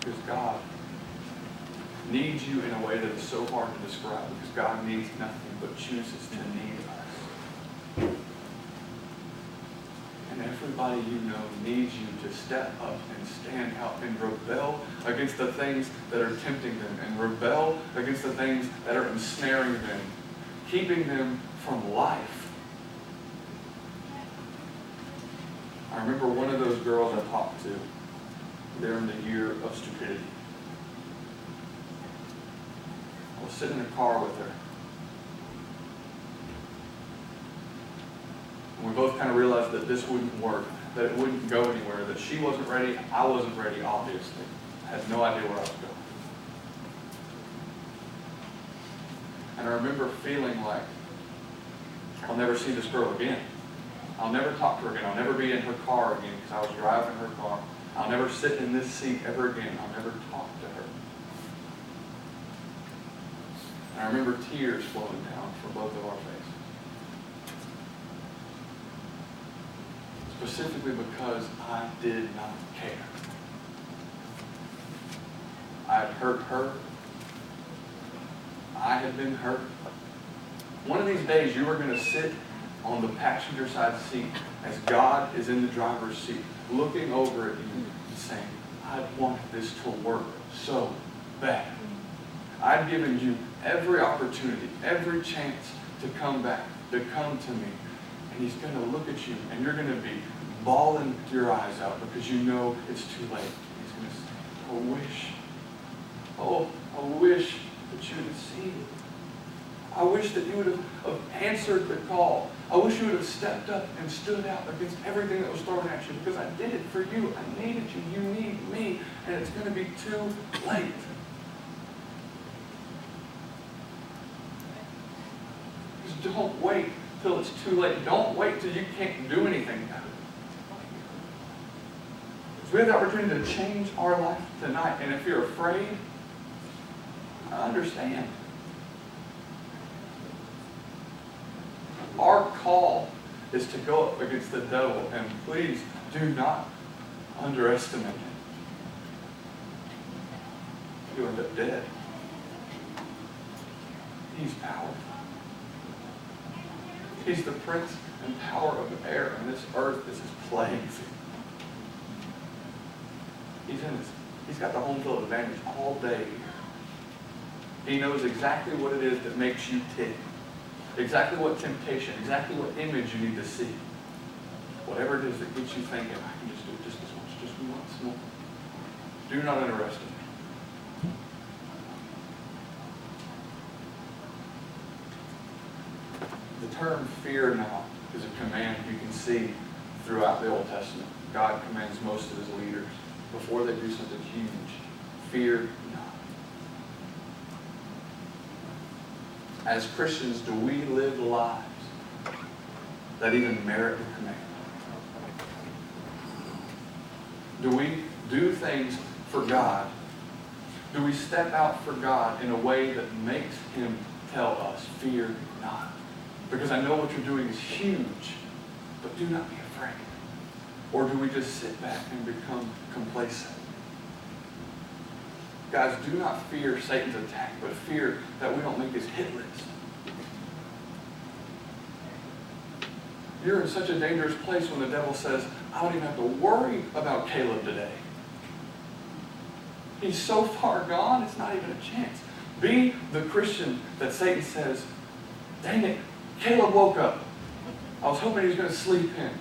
Because God needs you in a way that is so hard to describe. Because God needs nothing but chooses to need us. And everybody you know needs you to step up and stand out and rebel against the things that are tempting them, and rebel against the things that are ensnaring them, keeping them from life. I remember one of those girls I talked to during the year of stupidity. I was sitting in a car with her. And we both kind of realized that this wouldn't work, that it wouldn't go anywhere, that she wasn't ready, I wasn't ready, obviously. I had no idea where I was going. And I remember feeling like, I'll never see this girl again. I'll never talk to her again. I'll never be in her car again because I was driving her car. I'll never sit in this seat ever again. I'll never talk to her. And I remember tears flowing down from both of our faces. Specifically because I did not care. I had hurt her. I had been hurt. One of these days you are going to sit on the passenger side seat as God is in the driver's seat, looking over at you and saying, I want this to work so bad. I've given you every opportunity, every chance to come back, to come to me. And He's going to look at you and you're going to be bawling your eyes out because you know it's too late. He's going to say, I wish that you had seen it. I wish that you would have answered the call. I wish you would have stepped up and stood out against everything that was thrown at you because I did it for you. I needed you. You need me. And it's going to be too late. Just don't wait till it's too late. Don't wait till you can't do anything about it. Because we have the opportunity to change our life tonight. And if you're afraid, I understand. Our call is to go up against the devil, and please do not underestimate him. You end up dead. He's powerful. He's the prince and power of the air, and this earth is his playing field. He's got the home field advantage all day. He knows exactly what it is that makes you tick. Exactly what temptation, exactly what image you need to see. Whatever it is that gets you thinking, I can just do it just this once, just once more. Do not underestimate. The term fear not is a command you can see throughout the Old Testament. God commands most of His leaders before they do something huge. Fear not. As Christians, do we live lives that even merit the command? Do we do things for God? Do we step out for God in a way that makes Him tell us, fear not? Because I know what you're doing is huge, but do not be afraid. Or do we just sit back and become complacent? Guys, do not fear Satan's attack, but fear that we don't make his hit list. You're in such a dangerous place when the devil says, I don't even have to worry about Caleb today. He's so far gone, it's not even a chance. Be the Christian that Satan says, dang it, Caleb woke up. I was hoping he was going to sleep in.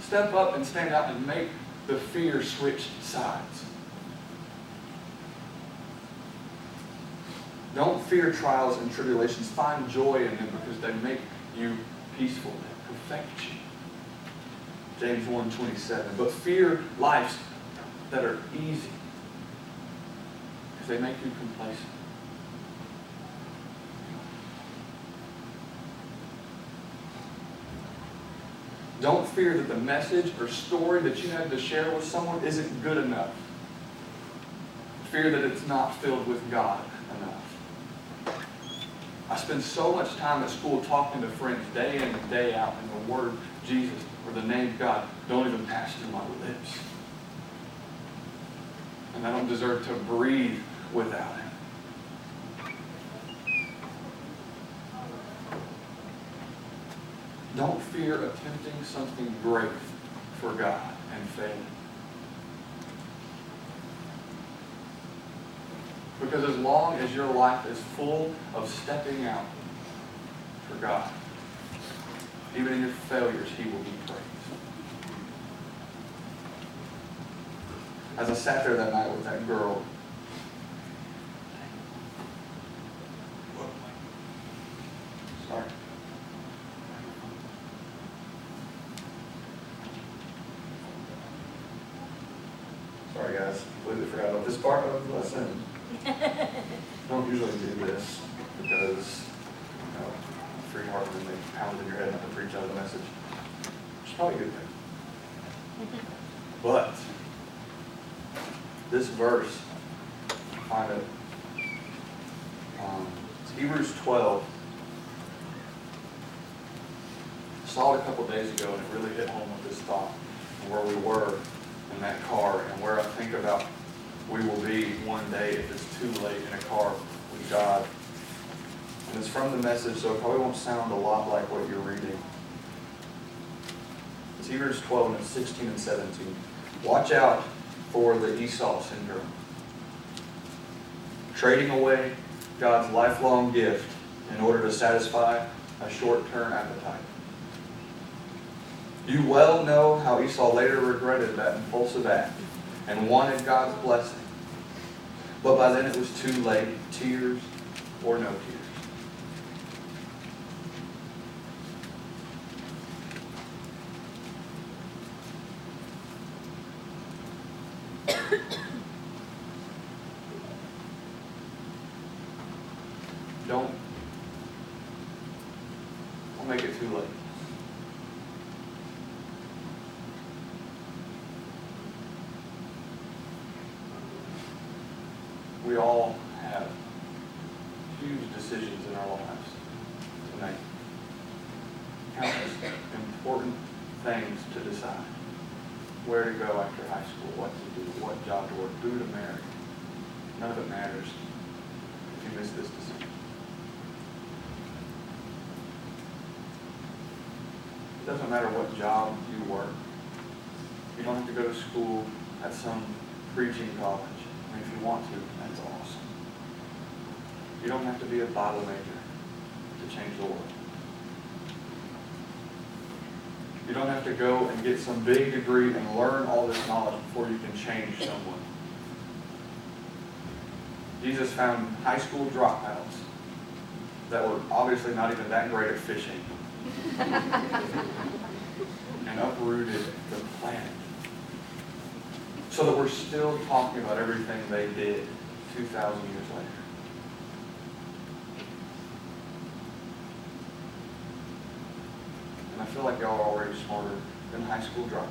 Step up and stand out and make the fear switch sides. Don't fear trials and tribulations. Find joy in them because they make you peaceful. They perfect you. James 1:27. But fear lives that are easy because they make you complacent. Don't fear that the message or story that you have to share with someone isn't good enough. Fear that it's not filled with God enough. I spend so much time at school talking to friends day in and day out, and the word Jesus or the name God don't even pass through my lips. And I don't deserve to breathe without him. Don't fear attempting something great for God and failing. Because as long as your life is full of stepping out for God, even in your failures, He will be praised. As I sat there that night with that girl, sorry. Sorry guys, completely forgot about this part of the lesson. Don't usually do this because, free heart when they pound in your head not to preach out of the message. It's probably a good thing. But this verse, I find it, it's Hebrews 12. I saw it a couple days ago and it really hit home with this thought and where we were in that car and where I think about we will be one day if it's too late in a car with God. And it's from the Message, so it probably won't sound a lot like what you're reading. It's Hebrews 12 and it's 16 and 17. Watch out for the Esau syndrome. Trading away God's lifelong gift in order to satisfy a short-term appetite. You well know how Esau later regretted that impulsive act and wanted God's blessing. But by then it was too late, tears or no tears. Don't make it too late. We all have huge decisions in our lives to make. Countless important things to decide. Where to go after high school, what to do, what job to work, who to marry. None of it matters if you miss this decision. It doesn't matter what job you work. You don't have to go to school at some preaching college. I mean, if you want to, that's awesome. You don't have to be a Bible major to change the world. You don't have to go and get some big degree and learn all this knowledge before you can change someone. Jesus found high school dropouts that were obviously not even that great at fishing and uprooted the planet. So that we're still talking about everything they did 2,000 years later. And I feel like y'all are already smarter than high school dropouts.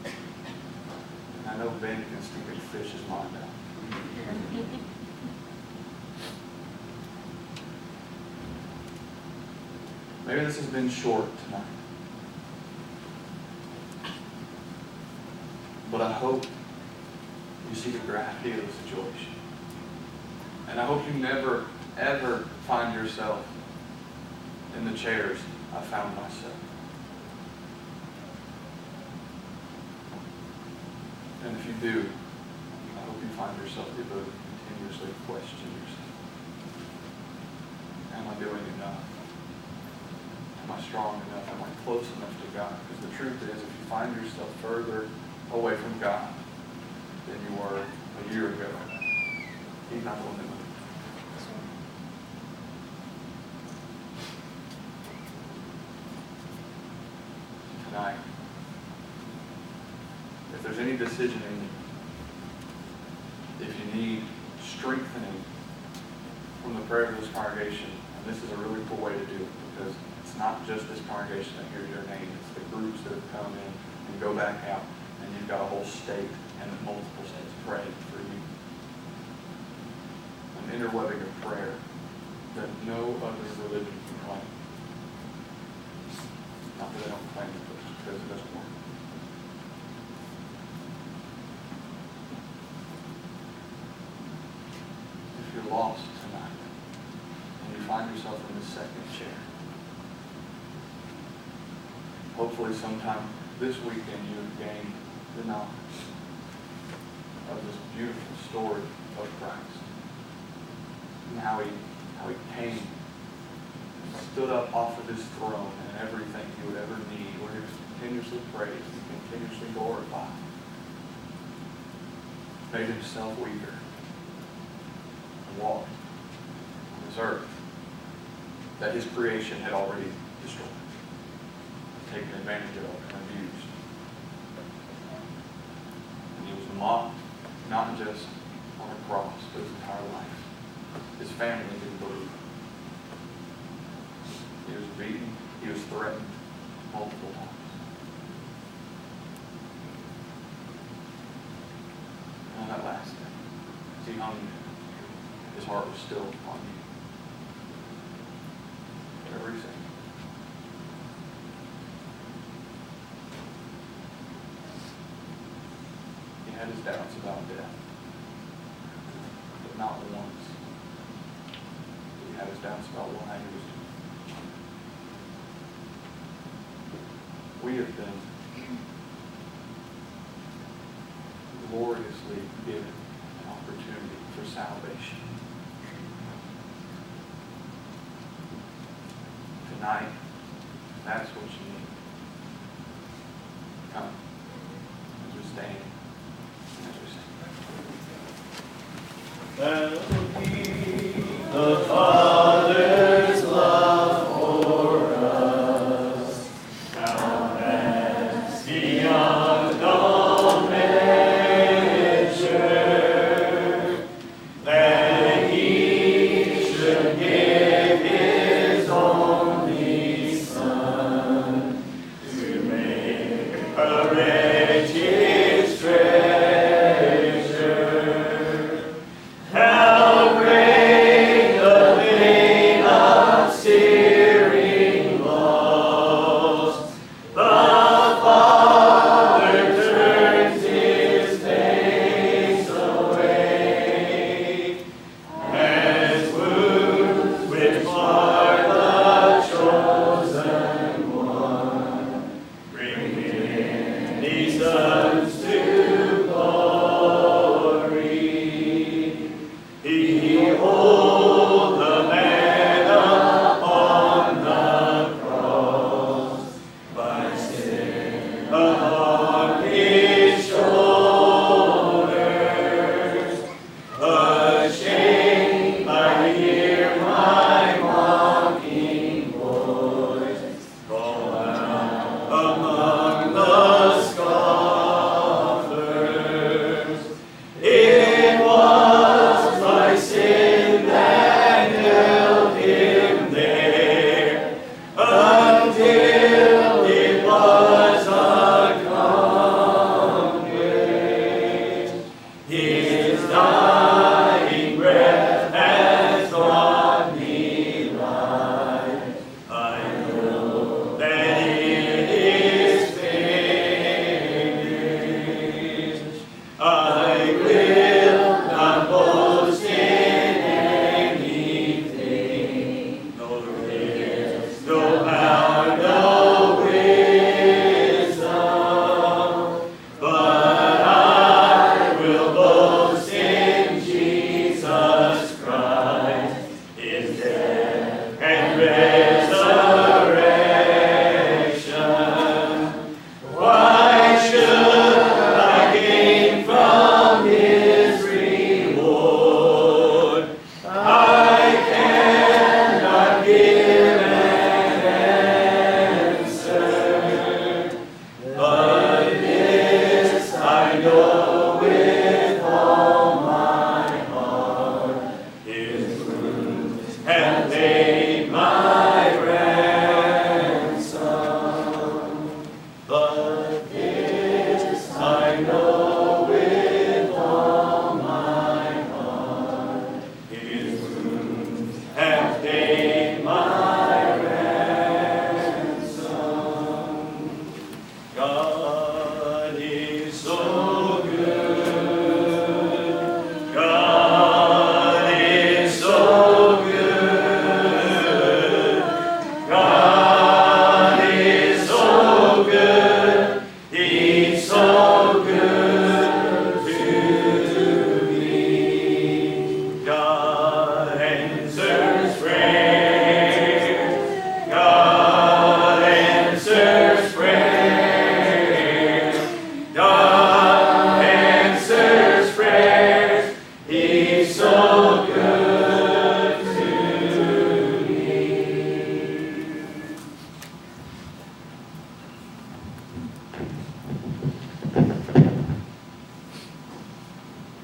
And I know Ben can stupid fish his mind out. Maybe this has been short tonight. But I hope you see the gravity of the situation. And I hope you never, ever find yourself in the chairs I found myself. And if you do, I hope you find yourself the ability to continuously question yourself. Am I doing enough? Am I strong enough? Am I close enough to God? Because the truth is, if you find yourself further away from God than you were a year ago, He's not the one that moved. Tonight, if there's any decision in you, if you need strengthening from the prayer of this congregation, and this is a really cool way to do it, because it's not just this congregation that hears your name, it's the groups that have come in and go back out, and you've got a whole state and multiple states praying for you. An interwebbing of prayer that no other religion can claim. Not that they don't claim it, but just because it doesn't work. lost tonight, and you find yourself in the second chair, hopefully sometime this weekend you have gained the knowledge of this beautiful story of Christ and how he came and stood up off of his throne and everything he would ever need, where he was continuously praised and continuously glorified, made himself weaker and walked on this earth that his creation had already destroyed, taken advantage of, and abused. And he was mocked, not just on a cross, but his entire life. His family didn't believe. He was beaten, he was threatened multiple times. And on that last day, as he hung there, his heart was still on you. Whatever he said. He had his doubts about death, but not once. He had his doubts about what he was doing. We have been gloriously given an opportunity for salvation. Tonight, that's what you need. Come as we stand, as we sing. And the Father's love for us, found as beyond all measure, that He should give His only Son to make a wretch His treasure. How great the pain of searing loss! The Father turns His face away, as wounds which mar the chosen one bring many sons to glory. Behold the man upon the cross, by sin upon His shoulders. Ashamed, I hear my mocking voice call out among the scoffers. It was my sin that held Him there until it was accomplished. His dying breath has brought me life. I know that it is finished. I will not boast in anything, no riches, no power, no wisdom, but I will boast in Jesus Christ, His death and resurrection. Why should I gain from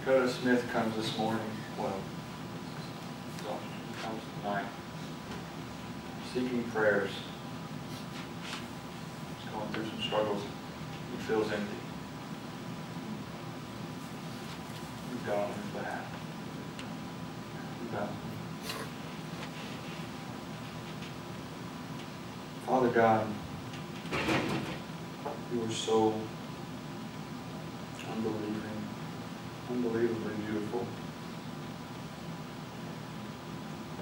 Dakota Smith comes this morning, well, comes tonight, seeking prayers. He's going through some struggles. He feels empty. We've got on his behalf. We've got. Father God, you are so unbelievably beautiful.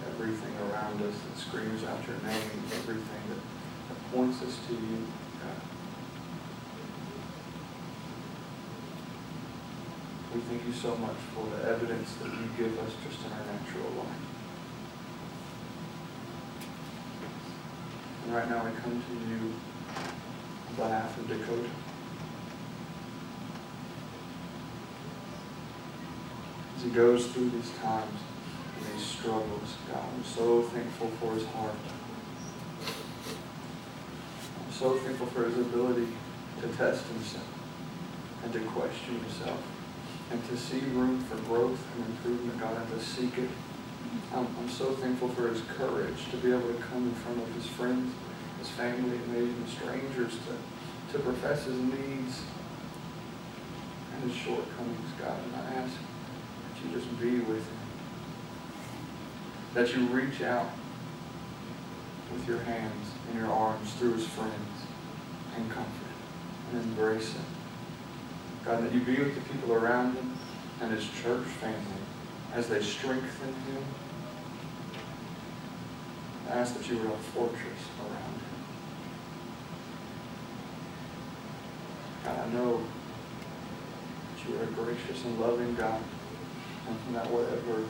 Everything around us that screams out your name, everything that points us to you, God. We thank you so much for the evidence that you give us just in our natural life. And right now I come to you on behalf of Dakota. As he goes through these times and these struggles, God, I'm so thankful for his heart. I'm so thankful for his ability to test himself and to question himself and to see room for growth and improvement, God, and to seek it. I'm so thankful for his courage to be able to come in front of his friends, his family, and maybe even strangers to profess his needs and his shortcomings, God. And I ask that you just be with him. That you reach out with your hands and your arms through his friends and comfort and embrace him. God, that you be with the people around him and his church family as they strengthen him. I ask that you would have a fortress around him. God, I know that you are a gracious and loving God, and that whatever